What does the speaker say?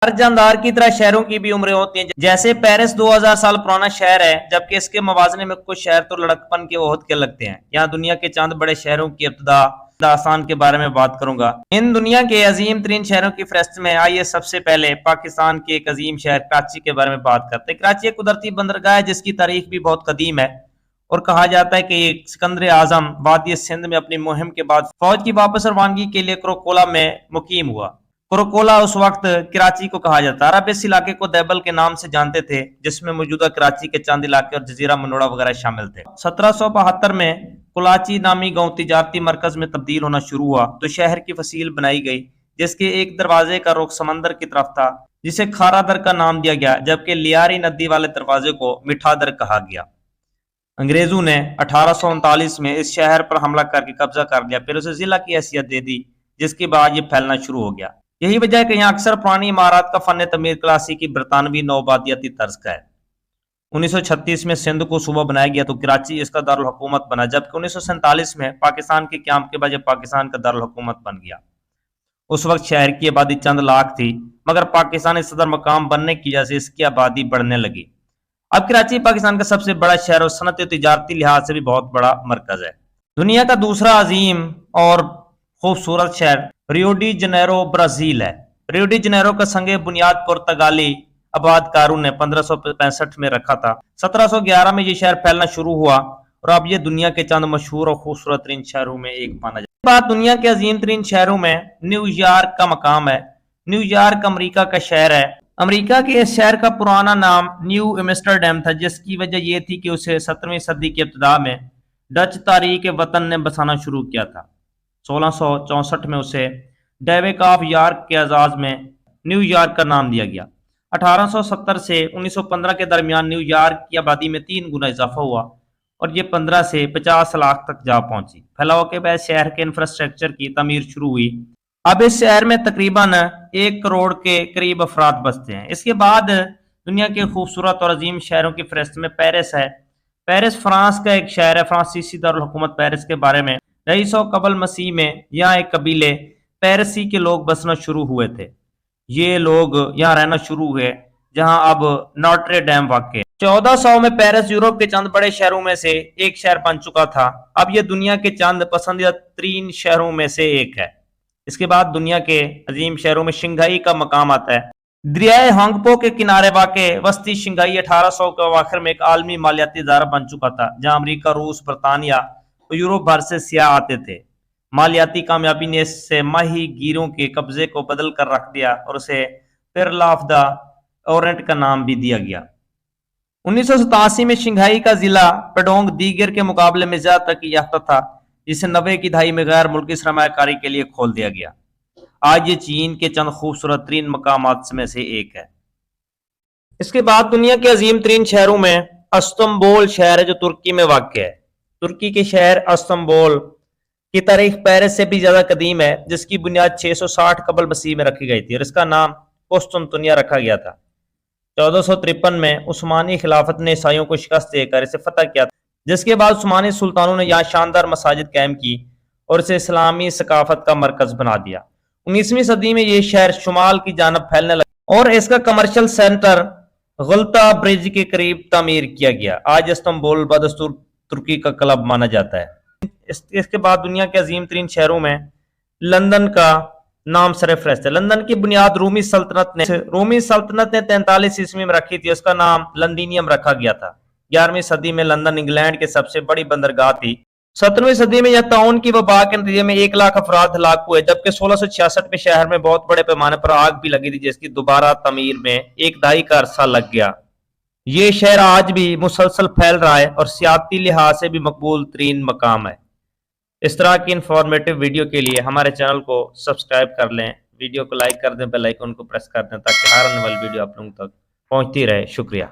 हर जानदार की तरह शहरों की भी उम्रें होती हैं। जैसे पेरिस 2000 साल पुराना शहर है, जबकि इसके मवाजने में कुछ शहर तो लड़कपन के ओहद के लगते हैं। यहाँ दुनिया के चंद बड़े शहरों की इब्तिदा आसान के बारे में बात करूंगा। इन दुनिया के अजीम तरीन शहरों की फहरिस्त में आइए सबसे पहले पाकिस्तान के एक अजीम शहर कराची के बारे में बात करते हैं। कराची एक कुदरती बंदरगाह है जिसकी तारीख भी बहुत कदीम है और कहा जाता है कि सिकंदर आजम वादी सिंध में अपनी मुहिम के बाद फौज की वापस रवानगी के लिए कोरोकोला में मुकीम हुआ। कोरोकोला उस वक्त कराची को कहा जाता है। अरब इस इलाके को दैबल के नाम से जानते थे, जिसमें मौजूदा कराची के चंद इलाके और जजीरा मनोड़ा वगैरह शामिल थे। 1772 में कुलाची नामी गांव तिजारती मरकज में तब्दील होना शुरू हुआ तो शहर की फसील बनाई गई, जिसके एक दरवाजे का रुख समंदर की तरफ था, जिसे खारा दर का नाम दिया गया, जबकि लियारी नदी वाले दरवाजे को मिठा दर कहा गया। अंग्रेजों ने 1839 में इस शहर पर हमला करके कब्जा कर लिया, फिर उसे जिला की हैसियत दे दी, जिसके बाद ये फैलना शुरू हो गया। यही वजह है कि यहाँ अक्सर पुरानी इमारत का फन तमीर क्लासिकी बरतानवी नौबादियाती तर्ज का है। 1936 में सिंध को सूबा बनाया गया तो कराची इसका दारुल हुकूमत बना, जबकि 1947 में पाकिस्तान के क़याम के बाद पाकिस्तान का दारुल हुकूमत बन गया। उस वक्त शहर की आबादी चंद लाख थी, मगर पाकिस्तानी सदर मकाम बनने की वजह से इसकी आबादी बढ़ने लगी। अब कराची पाकिस्तान का सबसे बड़ा शहर और सनत तिजारती लिहाज से भी बहुत बड़ा मरकज है। दुनिया का दूसरा अजीम और खूबसूरत शहर रियो डी जनेरो ब्राजील है। रियो डी जनेरो का संगे बुनियाद पुर्तगाली आबादकारों ने 1565 में रखा था। 1711 में यह शहर फैलना शुरू हुआ और अब यह दुनिया के चंद मशहूर और खूबसूरत तरीन शहरों में एक माना जाता है। बात दुनिया के अजीम तरीन शहरों में न्यूयॉर्क का मकाम है। न्यूयॉर्क अमेरिका का शहर है। अमेरिका के इस शहर का पुराना नाम न्यू एम्स्टरडैम था, जिसकी वजह यह थी कि उसे 17वीं सदी के इब्तिदा में डच तारीख वतन ने बसाना शुरू किया था। 1664 में उसे डेविक ऑफ यॉर्क के एजाज में न्यूयॉर्क का नाम दिया गया। 1870 से 1915 के दरमियान न्यूयॉर्क की आबादी में 3 गुना इजाफा हुआ और ये 15 से 50 लाख तक जा पहुंची। फैलाव के बाद शहर के इंफ्रास्ट्रक्चर की तमीर शुरू हुई। अब इस शहर में तकरीबन 1 करोड़ के करीब अफराद बसते हैं। इसके बाद दुनिया के खूबसूरत और अजीम शहरों की फहरिस्त में पेरिस है। पेरिस फ्रांस का एक शहर है। फ्रांसीसी दारुल हुकूमत पेरिस के बारे में 250 कबल मसीह में यहाँ एक कबीले पेरिसी के लोग बसना शुरू हुए थे। ये लोग यहाँ रहना शुरू हुए जहाँ अब नॉट्रे डैम वाक़ है। 1400 में पेरिस यूरोप के चंद बड़े शहरों में से एक शहर बन चुका था। अब ये दुनिया के चंद पसंदीदा तरीन शहरों में से एक है। इसके बाद दुनिया के अजीम शहरों में शंघाई का मकाम आता है। दरियाए हांगपो के किनारे वाक़े वस्ती शंघाई 1800 के अवाखिर में एक आलमी मालियाती इदारा बन चुका था, जहाँ अमरीका, रूस, बरतानिया और यूरोप भर से सियाह आते थे। मालियाती कामयाबी ने इससे माही गिरों के कब्जे को बदल कर रख दिया और उसे पेर्ल ऑफ द ओरेंट का नाम भी दिया गया। 1987 में शंघाई का जिला पेडोंग दीगर के मुकाबले में ज्यादा तरक्की याफ्ता था, जिसे 90 की दहाई में गैर मुल्की सरमायाकारी के लिए खोल दिया गया। आज ये चीन के चंद खूबसूरत तरीन मकामात में से एक है। इसके बाद दुनिया के अजीम तरीन शहरों में इस्तांबुल शहर है, जो तुर्की में वाक़ है। तुर्की के शहर इस्तांबुल की तारीख पेरिस से भी ज्यादा कदीम है, जिसकी बुनियाद 660 कबल मसीह में रखी गई थी और इसका नाम कुस्तुनतुनिया रखा गया था। 1453 में उस्मानी खिलाफत ने ईसाइयों को शिकस्त देकर इसे फतह किया था, जिसके बाद उस्मानी सुल्तानों ने यहाँ शानदार मसाजिद कायम की और इसे इस्लामी सकाफत का मरकज बना दिया। 19वीं सदी में यह शहर शुमाल की जानब फैलने लगा और इसका कमर्शियल सेंटर गलता ब्रिज के करीब तामीर किया गया। आज इस्तांबुल बदस्तूर तुर्की का क्लब माना जाता है। इसके बाद दुनिया के अजीम तरीन शहरों में लंदन का नाम सरफहरिस्त है। लंदन की बुनियाद रूमी सल्तनत ने 43 ईस्वी में रखी थी। उसका नाम लंदीनियम रखा गया था। 11वीं सदी में लंदन इंग्लैंड की सबसे बड़ी बंदरगाह थी। 17वीं सदी में यह ताउन की वबा के नतीजे में 1 लाख अफराद हलाक हुए, जबकि 1666 में शहर में बहुत बड़े पैमाने पर आग भी लगी थी, जिसकी दोबारा तमीर में 1 दहाई का अरसा लग गया। ये शहर आज भी मुसलसल फैल रहा है और सियाती लिहाज से भी मकबूल तरीन मकाम है। इस तरह की इंफॉर्मेटिव वीडियो के लिए हमारे चैनल को सब्सक्राइब कर लें, वीडियो को लाइक कर दें, बेल आइकन को प्रेस कर दें, ताकि हर आने वाली वीडियो आप लोगों तक पहुंचती रहे। शुक्रिया।